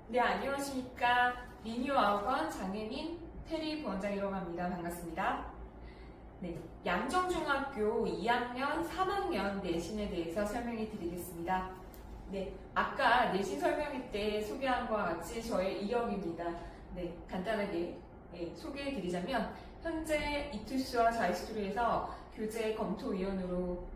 네, 안녕하십니까. 리뉴아우건 장혜민 테리 부원장이라고 합니다. 반갑습니다. 네, 양정중학교 2학년, 3학년 내신에 대해서 설명해 드리겠습니다. 네, 아까 내신 설명회 때 소개한 것과 같이 저의 이력입니다. 네, 간단하게 소개해 드리자면 현재 이투스와 자이스토리에서 교재 검토위원으로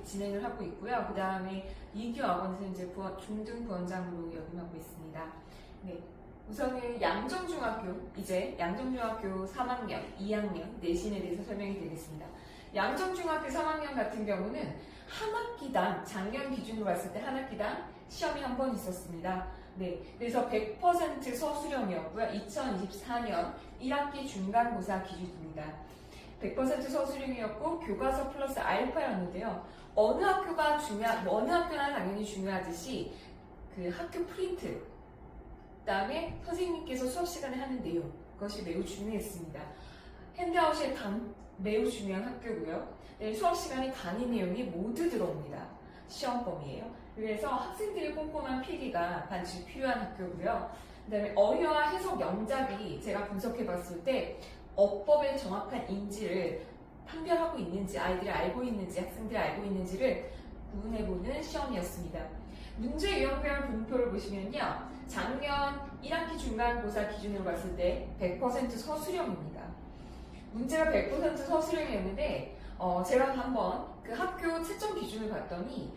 진행을 하고 있고요. 그 다음에 이규학원에서 이제 중등 부원장으로 역임하고 있습니다. 네, 우선은 양정중학교 3학년, 2학년 내신에 대해서 설명해 드리겠습니다. 양정중학교 3학년 같은 경우는 한 학기당, 작년 기준으로 봤을 때 한 학기당 시험이 한 번 있었습니다. 네, 그래서 100% 서술형이었고요. 2024년 1학기 중간고사 기준입니다. 100% 서술형이었고 교과서 플러스 알파였는데요. 어느 학교나 당연히 중요하듯이 그 학교 프린트, 그다음에 선생님께서 수업 시간에 하는 내용, 그것이 매우 중요했습니다. 핸드아웃이 매우 중요한 학교고요. 네, 수업 시간에 강의 내용이 모두 들어옵니다. 시험 범위예요. 그래서 학생들의 꼼꼼한 필기가 반드시 필요한 학교고요. 그다음에 어휘와 해석 영작이 제가 분석해봤을 때 어법의 정확한 인지를 판별하고 있는지, 아이들이 알고 있는지, 학생들이 알고 있는지를 구분해보는 시험이었습니다. 문제 유형별 분표를 보시면요. 작년 1학기 중간고사 기준으로 봤을 때 100% 서술형입니다. 문제가 100% 서술형이었는데 제가 한번 그 학교 채점 기준을 봤더니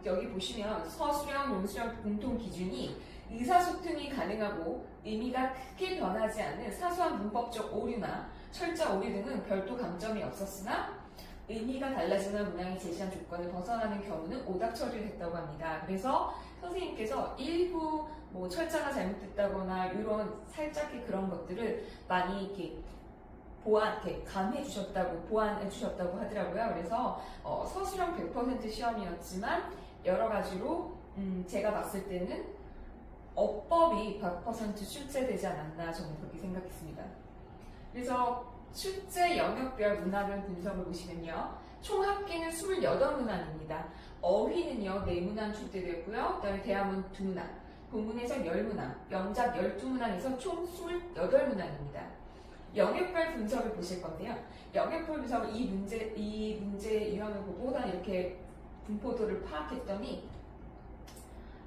여기 보시면 서술형, 논술형 공통 기준이 의사소통이 가능하고 의미가 크게 변하지 않는 사소한 문법적 오류나 철자 오류 등은 별도 강점이 없었으나 의미가 달라지는 문항이 제시한 조건을 벗어나는 경우는 오답 처리를 했다고 합니다. 그래서 선생님께서 일부 철자가 잘못됐다거나 이런 살짝 그런 것들을 많이 이렇게 보완해 주셨다고 하더라고요. 그래서 서술형 100% 시험이었지만 여러 가지로 제가 봤을 때는 어법이 100% 출제되지 않았나 저는 그렇게 생각했습니다. 그래서 출제 영역별 문항을 분석을 보시면요. 총 합계는 28문항입니다. 어휘는요, 4문항 출제되었고요. 그 다음에 대화문 2문항, 본문 해석 10문항, 영작 12문항에서 총 28문항입니다. 영역별 분석을 보실 건데요. 영역별 분석을 이 문제 유형을 보고 이렇게 분포도를 파악했더니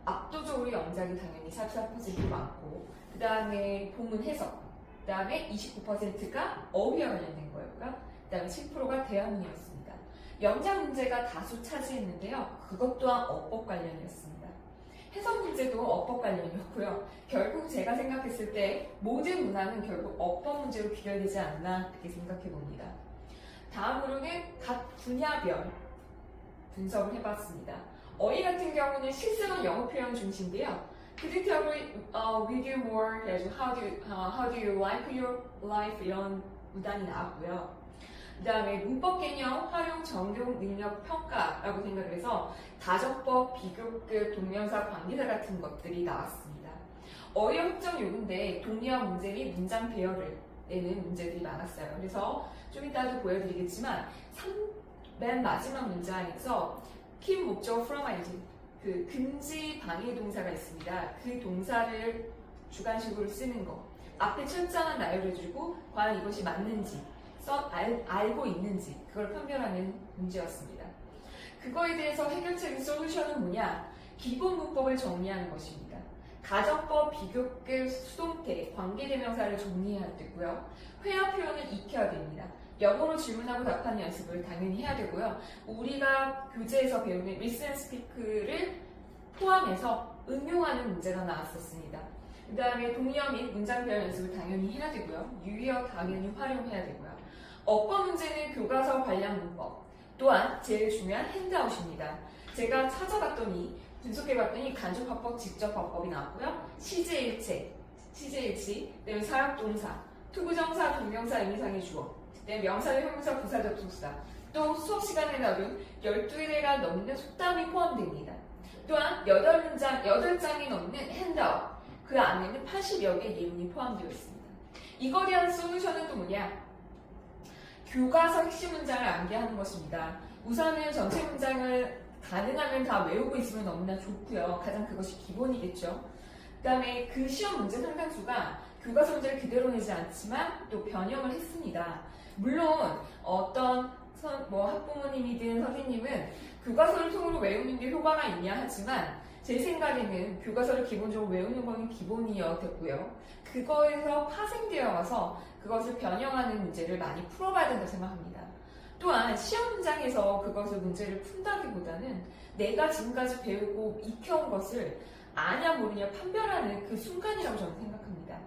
압도적으로 영작이 당연히 44% 많고 그 다음에 본문 해석, 그 다음에 29%가 어휘와 관련된 거였고요. 그 다음에 7%가 대화문이었습니다. 영작 문제가 다수 차지했는데요. 그것 또한 어법 관련이었습니다. 해석 문제도 어법 관련이었고요. 결국 제가 생각했을 때 모든 문항은 결국 어법 문제로 귀결되지 않나 그렇게 생각해 봅니다. 다음으로는 각 분야별 분석을 해봤습니다. 어휘 같은 경우는 실생활 영어 표현 중심인데요. Predictably, with you more, how do you like your life 이런 문단이 나왔고요. 그 다음에 문법 개념, 활용, 적용, 능력, 평가라고 생각을 해서 다정법, 비교급, 동명사, 관계사 같은 것들이 나왔습니다. 어휘 확정 요구인데 동의어 문제 및 문장 배열을 내는 문제들이 많았어요. 그래서 좀 이따도 보여드리겠지만 맨 마지막 문장에서 키 목적 from ID 그 금지 방해 동사가 있습니다. 그 동사를 주관식으로 쓰는 거 앞에 철자만 나열해주고 과연 이것이 맞는지 알고 있는지 그걸 판별하는 문제였습니다. 그거에 대해서 해결책인 솔루션은 뭐냐? 기본 문법을 정리하는 것입니다. 가정법, 비교급, 수동태, 관계대명사를 정리해야 되고요. 회화 표현을 익혀야 됩니다. 영어로 질문하고 답하는 연습을 당연히 해야 되고요. 우리가 교재에서 배우는 listen, speak를 포함해서 응용하는 문제가 나왔었습니다. 그 다음에 동의어 및 문장 배열 연습을 당연히 해야 되고요. 유의어 당연히 활용해야 되고요. 어법 문제는 교과서 관련 문법, 또한 제일 중요한 핸드아웃입니다. 제가 찾아봤더니 분석해봤더니 간접화법, 직접화법이 나왔고요. 시제일치, 그다음에 사역동사, 투부정사, 동명사, 의미상의 주어, 그다음에 명사의 형용사, 부사, 접속사, 또 수업 시간에 나온 12개가 넘는 속담이 포함됩니다. 또한 8장이 넘는 핸드아웃, 그 안에는 80여 개의 예문이 포함되어 있습니다. 이거에 대한 솔루션은 또 뭐냐? 교과서 핵심 문장을 암기하는 것입니다. 우선은 전체 문장을 가능하면 다 외우고 있으면 너무나 좋고요. 가장 그것이 기본이겠죠. 다음에 그 시험 문제 상당수가 교과서 문제를 그대로 내지 않지만 또 변형을 했습니다. 물론 어떤 학부모님이든 선생님은 교과서를 통으로 외우는 게 효과가 있냐 하지만 제 생각에는 교과서를 기본적으로 외우는 거는 기본이어야 됐고요. 그거에서 파생되어 와서 그것을 변형하는 문제를 많이 풀어봐야 된다고 생각합니다. 또한 시험 문장에서 그것을 문제를 푼다기보다는 내가 지금까지 배우고 익혀온 것을 아냐 모르냐 판별하는 그 순간이라고 저는 생각합니다.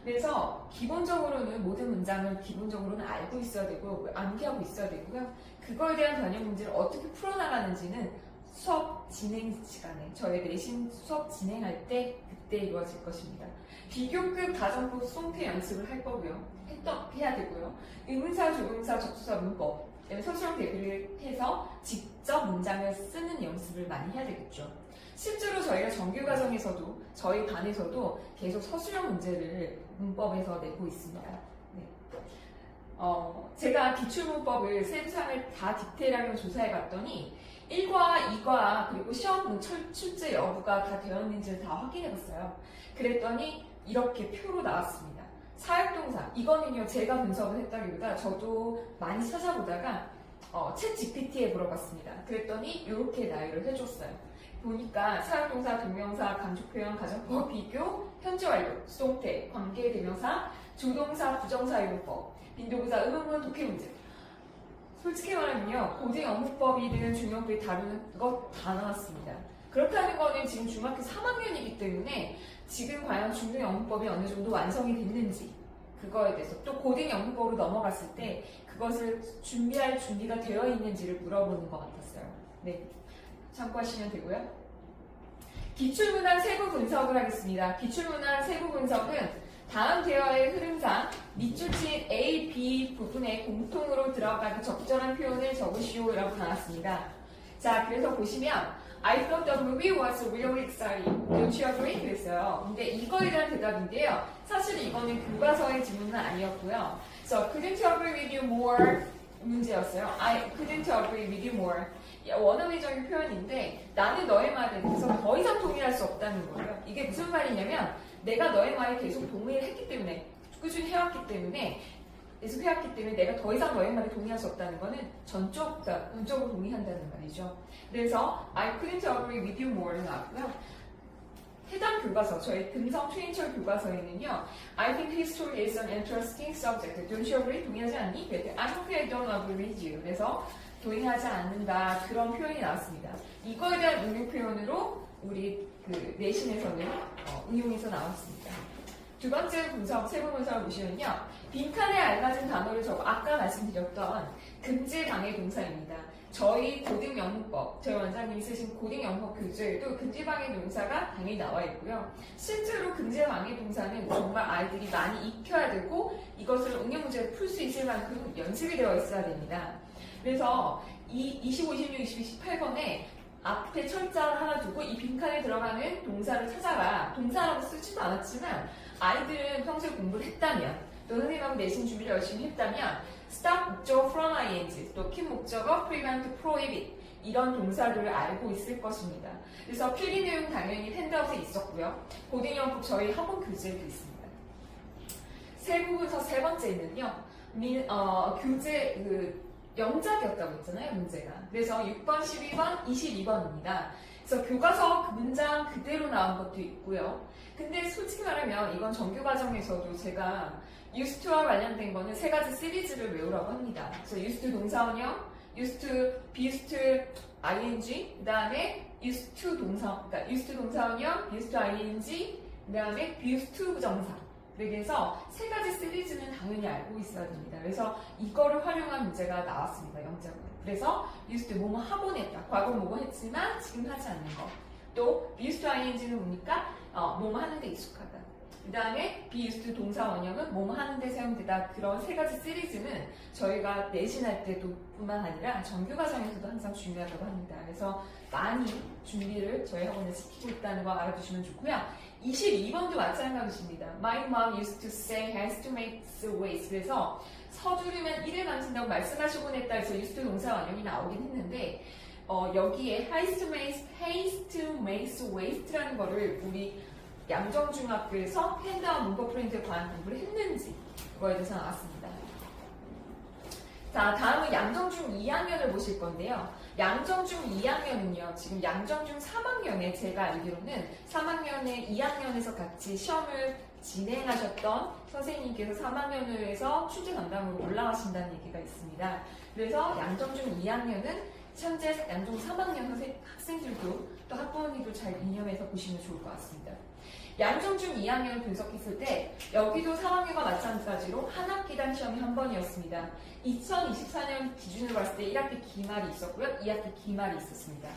그래서 기본적으로는 모든 문장을 기본적으로는 알고 있어야 되고 암기하고 있어야 되고요. 그거에 대한 변형 문제를 어떻게 풀어나가는지는 수업 진행 시간에 저희 내신 수업 진행할 때 그때 이루어질 것입니다. 비교급 가정법 송태 연습을 할 거고요. 해야 되고요. 의문사, 조동사, 접수사, 문법 서술형 대비를 해서 직접 문장을 쓰는 연습을 많이 해야 되겠죠. 실제로 저희가 정규 과정에서도 저희 반에서도 계속 서술형 문제를 문법에서 내고 있습니다. 네. 제가 기출문법을 세부상을 다 디테일하게 조사해 봤더니 1과 2과 그리고 시험 출제 여부가 다 되어 있는지를 다 확인해 봤어요. 그랬더니 이렇게 표로 나왔습니다. 사역동사 이거는요 제가 분석을 했다기보다 저도 많이 찾아보다가 챗 GPT에 물어봤습니다. 그랬더니 이렇게 나열을 해줬어요. 보니까 사역동사, 동명사, 감촉표현, 가정법, 비교, 현재 완료, 수동태, 관계대명사, 조동사, 부정사 용법, 빈도부사, 의문문, 독해문제. 솔직히 말하면요 고등 영문법이든 중용법이 다루는 것 다 나왔습니다. 그렇다는 거는 지금 중학교 3학년이기 때문에 지금 과연 중등 영문법이 어느 정도 완성이 됐는지 그거에 대해서 또 고등 영문법으로 넘어갔을 때 그것을 준비할 준비가 되어 있는지를 물어보는 것 같았어요. 네, 참고하시면 되고요. 기출문항 세부 분석을 하겠습니다. 기출문항 세부 분석은 다음 대화의 흐름상 밑줄 친 A, B 부분에 공통으로 들어가는 적절한 표현을 적으시오 라고 나왔습니다. 자, 그래서 보시면 I thought the movie was really exciting. Don't you agree? 그랬어요. 근데 이거에 대한 대답인데요. 사실 이거는 교과서의 질문은 아니었고요. So, couldn't you agree with you more? 문제였어요. I couldn't agree with you more. 원어민적인 표현인데 나는 너의 말에 대해서 더 이상 동의할 수 없다는 거예요. 이게 무슨 말이냐면 내가 너의 말에 계속 동의를 했기 때문에 꾸준히 해왔기 때문에 계속 해왔기 때문에 내가 더 이상 너의 말에 동의할 수 없다는 거는 전적으로 동의한다는 말이죠. 그래서 I couldn't agree with you more는 나왔고요. 해당 교과서, 저희 금성 최인철 교과서에는요. I think history is an interesting subject. Don't you agree? 동의하지 않니? I hope I don't agree with you. 그래서 동의하지 않는다. 그런 표현이 나왔습니다. 이거에 대한 응용 표현으로 우리 그 내신에서는 응용해서 나왔습니다. 두 번째 분석, 세부 분석을 보시면요. 빈칸에 알맞은 단어를 적어 아까 말씀드렸던 금지방해 동사입니다. 저희 고등 영문법, 저희 원장님이 쓰신 고등 영문법 교재에도 금지방해 동사가 당연히 나와 있고요. 실제로 금지방해 동사는 정말 아이들이 많이 익혀야 되고 이것을 응용 문제를 풀 수 있을 만큼 연습이 되어 있어야 됩니다. 그래서 이 25, 26, 27, 28번에 앞에 철자를 하나 두고 이 빈칸에 들어가는 동사를 찾아라. 동사라고 쓰지도 않았지만 아이들은 평소에 공부를 했다면 또 선생님하고 내신 준비를 열심히 했다면 stop 목적어 from ing 또 keep 목적어 prevent, prohibit 이런 동사들을 알고 있을 것입니다. 그래서 필기 내용 당연히 핸드아웃에 있었고요. 고등영법 저희 학원 교재에도 있습니다. 세부분서 세 번째는요. 교재 영작이었다고 했잖아요, 문제가. 그래서 6번, 12번, 22번입니다. 그래서 교과서 그 문장 그대로 나온 것도 있고요. 근데 솔직히 말하면 이건 정규 과정에서도 제가 used to와 관련된 거는 세 가지 시리즈를 외우라고 합니다. 그래서 used to 동사원형, used to, be used to ing, 그 다음에 used to 그러니까 used to 동사원형, used to ing, 그 다음에 be used to 부정사. 그래서 세 가지 시리즈는 당연히 알고 있어야 됩니다. 그래서 이거를 활용한 문제가 나왔습니다. 영작으로. 그래서 used to 뭐뭐 하곤 했다. 과거 뭐뭐 했지만 지금 하지 않는 거. 또 be used to ing는 뭡니까? 뭐뭐 하는데 익숙하다. 그 다음에 be used to 동사 원형은 뭐뭐 하는데 사용되다. 그런 세 가지 시리즈는 저희가 내신할 때도 뿐만 아니라 정규 과정에서도 항상 중요하다고 합니다. 그래서 많이 준비를 저희 학원에 시키고 있다는 거 알아두시면 좋고요. 22번도 마찬가지입니다. My mom used to say has to make waste. 그래서 서두르면 일을 망친다고 말씀하시곤 했다 해서 used to 동사 원형이 나오긴 했는데 여기에 haste to make waste라는 거를 우리 양정중학교에서 핸드아웃 문법 프린트에 관한 공부를 했는지 그거에 대해서 나왔습니다. 자, 다음은 양정중 2학년을 보실 건데요. 양정중 2학년은요, 지금 양정중 3학년에 제가 알기로는 3학년에 2학년에서 같이 시험을 진행하셨던 선생님께서 3학년을 해서 출제 담당으로 올라가신다는 얘기가 있습니다. 그래서 양정중 2학년은 현재 양정 3학년 학생들도 또 학부모님도 잘 이념해서 보시면 좋을 것 같습니다. 양정중 2학년을 분석했을 때 여기도 3학년과 마찬가지로 한 학기당 시험이 한 번이었습니다. 2024년 기준으로 봤을 때 1학기 기말이 있었고요. 2학기 기말이 있었습니다.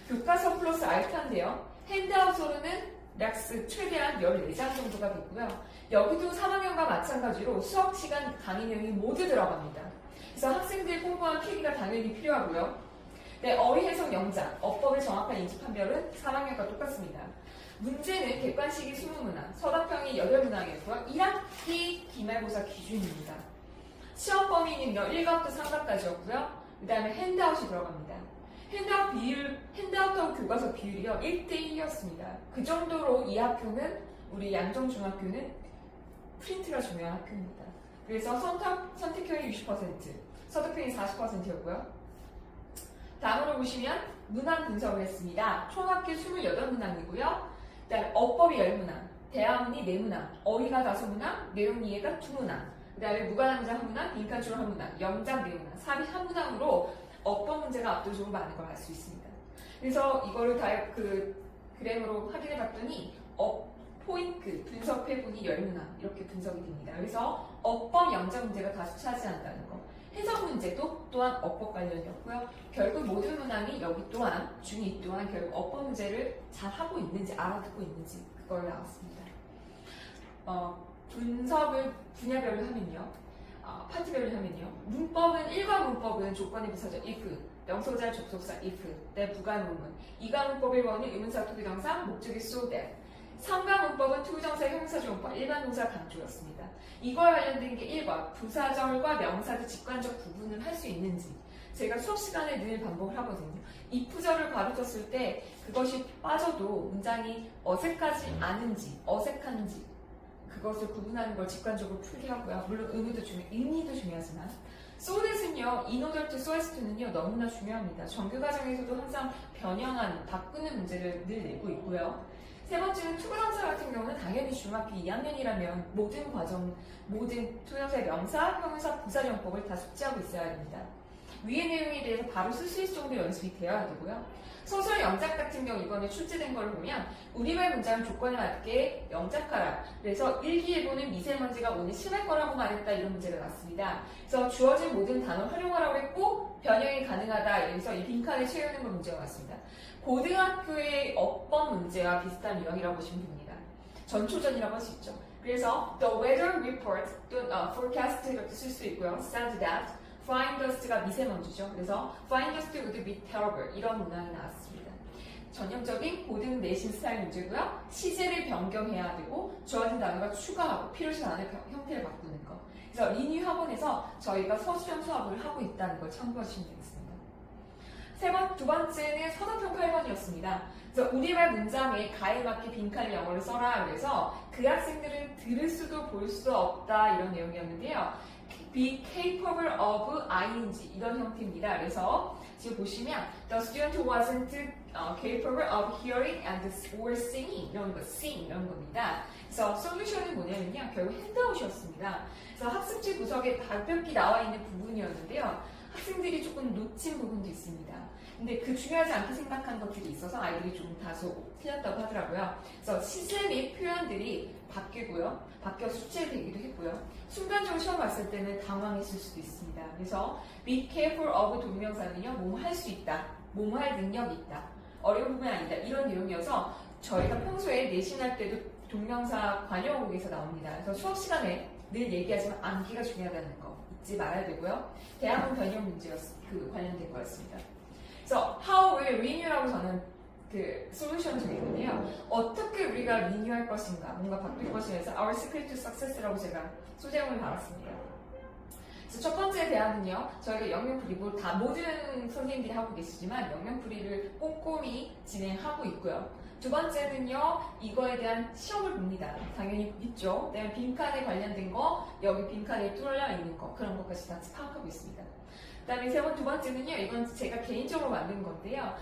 교과서 플러스 알파인데요. 핸드아웃으로는 락스 최대한 14장 정도가 됐고요. 여기도 3학년과 마찬가지로 수업 시간 강의 내용이 모두 들어갑니다. 그래서 학생들 공부한 필기가 당연히 필요하고요. 네, 어휘 해석 영작, 어법의 정확한 인지 판별은 3학년과 똑같습니다. 문제는 객관식이 20문항, 서답형이 8문항이었고요. 1학기 기말고사 기준입니다. 시험 범위는요, 1갑부터 3갑까지였고요. 그 다음에 핸드아웃이 들어갑니다. 핸드아웃하고 교과서 비율이요, 1대1이었습니다. 그 정도로 이 학교는, 우리 양정중학교는 프린트가 중요한 학교입니다. 그래서 선택형이 60%, 서답형이 40%였고요. 다음으로 보시면 문항 분석을 했습니다. 총 합계 28문항이고요. 그 다음에 어법이 10문항, 대화문이 4문항, 어휘가 5문항, 내용 이해가 2문항, 그 다음에 무관함자 1문항, 빈칸줄 1문항, 영작 4문항, 삽입 1문항으로 어법 문제가 압도적으로 많은 걸 알 수 있습니다. 그래서 이거를 다 그램으로 확인해 봤더니 포인트, 분석 회분이 10문항 이렇게 분석이 됩니다. 그래서 어법 영작 문제가 다수 차지한다는 거. 해석 문제도 또한 어법 관련이었고요. 결국 모든 문항이 여기 또한 중2 또한 결국 어법 문제를 잘 하고 있는지 알아듣고 있는지 그걸 나왔습니다. 분석을 분야별로 하면요. 파트별로 하면요. 문법은 1과 문법은 조건의 부사절 if, 명소절 접속사 if, 내 부가문문. 2과 문법 1번은 의문사 투부정사, 목적이 so that. 3과 문법은 투부정사 형사조문법, 일반 동사 강조였습니다. 이거와 관련된 게 1과 부사절과 명사의 직관적 구분을 할 수 있는지 제가 수업 시간에 늘 반복을 하거든요. if절을 가르쳤을 때 그것이 빠져도 문장이 어색하지 않은지 어색한지 그것을 구분하는 걸 직관적으로 풀게 하고요. 물론 의미도 중요하지만 so that은요, in order to so as to는요 너무나 중요합니다. 정규 과정에서도 항상 변형한 바꾸는 문제를 늘 내고 있고요. 세 번째는 투부정사 같은 경우는 당연히 중학교 2학년이라면 모든 투부정사의 명사, 형용사, 부사정법을 다 숙지하고 있어야 됩니다. 위의 내용에 대해서 바로 쓸 수 있을 정도 연습이 되어야 되고요. 소설 영작 같은 경우 이번에 출제된 걸 보면 우리말 문장을 조건에 맞게 영작하라. 그래서 일기예보는 미세먼지가 오늘 심할 거라고 말했다 이런 문제가 나왔습니다. 그래서 주어진 모든 단어 활용하라고 했고 변형이 가능하다. 그래서 이 빈칸에 채우는 걸 문제가 왔습니다. 고등학교의 어법 문제와 비슷한 유형이라고 보시면 됩니다. 전초전이라고 할 수 있죠. 그래서 the weather report 또는 forecast 이렇게 쓸 수 있고요. said that fine dust가 미세먼지죠. 그래서 fine dust would be terrible 이런 문항이 나왔습니다. 전형적인 고등 내신 스타일 문제고요. 시제를 변경해야 되고 주어진 단어가 추가하고 필요시 않은 형태를 바꾸는 거. 그래서 리뉴 학원에서 저희가 서술형 수업을 하고 있다는 걸 참고하시면 되겠습니다. 두 번째는 서답형 8번이었습니다. 그래서 우리말 문장에 가에 맞게 빈칸을 영어를 써라. 그래서 그 학생들은 들을 수도 볼 수도 없다 이런 내용이었는데요. be capable of ing 이런 형태입니다. 그래서 지금 보시면 the student wasn't capable of hearing and or singing 이런 거, sing 이런 겁니다. 그래서 솔루션은 뭐냐면요. 결국 핸드아웃이었습니다. 그래서 학습지 구석에 발표기 나와 있는 부분이었는데요. 학생들이 조금 놓친 부분도 있습니다. 근데 그 중요하지 않게 생각한 것들이 있어서 아이들이 좀 다소 틀렸다고 하더라고요. 그래서 시제 및 표현들이 바뀌어 숙제되기도 했고요. 순간적으로 시험 봤을 때는 당황했을 수도 있습니다. 그래서 be careful of 동명사는요, 뭐뭐 할 수 있다, 뭐뭐 할 능력이 있다, 어려운 부분이 아니다 이런 내용이어서 저희가 평소에 내신할 때도 동명사 관용어국에서 나옵니다. 그래서 수업 시간에 늘 얘기하지만 암기가 중요하다는 거 잊지 말아야 되고요. 대학원 변형 관련된 거였습니다. 그래서 how will renew라고 저는 솔루션 중에 있는데요. 어떻게 우리가 리뉴할 것인가, 뭔가 바뀔 것인가 해서 Our Secret to Success라고 제가 소제목을 달았습니다. 그래서 첫 번째 대안은요, 저희가 영역풀이 모든 선생님들이 하고 계시지만 영역풀이를 꼼꼼히 진행하고 있고요. 두 번째는요, 이거에 대한 시험을 봅니다. 당연히 있죠. 그다음에 빈칸에 관련된 거, 여기 빈칸에 뚫려 있는 거, 그런 것까지 다 파악하고 있습니다. 그다음에 두 번째는요, 이건 제가 개인적으로 만든 건데요.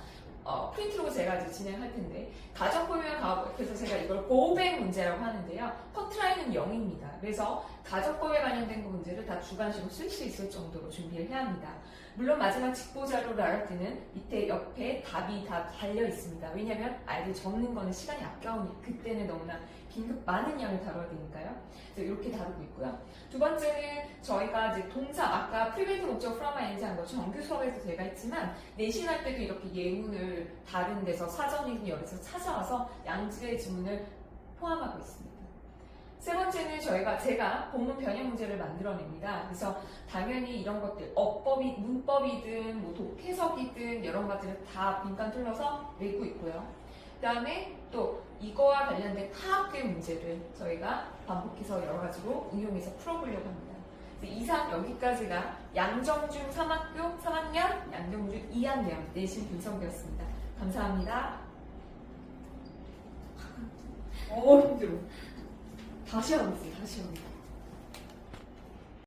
프린트로 제가 이제 진행할 텐데, 가정 포면 가고, 그래서 제가 이걸 고백 문제라고 하는데요. 커트라인은 0입니다. 그래서 가정 포에 관련된 그 문제를 다 주관식으로 쓸 수 있을 정도로 준비를 해야 합니다. 물론 마지막 직보 자료를 알을 때는 밑에 옆에 답이 다 달려 있습니다. 왜냐하면 아이들 적는 거는 시간이 아까우니 그때는 너무나 긴급 많은 양을 다뤄야 되니까요. 그래서 이렇게 다루고 있고요. 두 번째는 저희가 이제 동사 아까 프리벤트 목적 from ing 한 거 정규 수업에서 제가 했지만 내신할 때도 이렇게 예문을 다른 데서 사전이든 여기서 찾아와서 양질의 지문을 포함하고 있습니다. 세 번째는 제가 본문 변형 문제를 만들어냅니다. 그래서 당연히 이런 것들, 문법이든 뭐 독해석이든 이런 것들을 다 빈칸 뚫러서 내고 있고요. 그 다음에 또 이거와 관련된 파악된 문제를 저희가 반복해서 여러 가지로 응용해서 풀어보려고 합니다. 이상 여기까지가 양정중 3학년, 양정중 2학년 내신 분석이었습니다. 감사합니다. 힘들어. 다시 하겠습니다.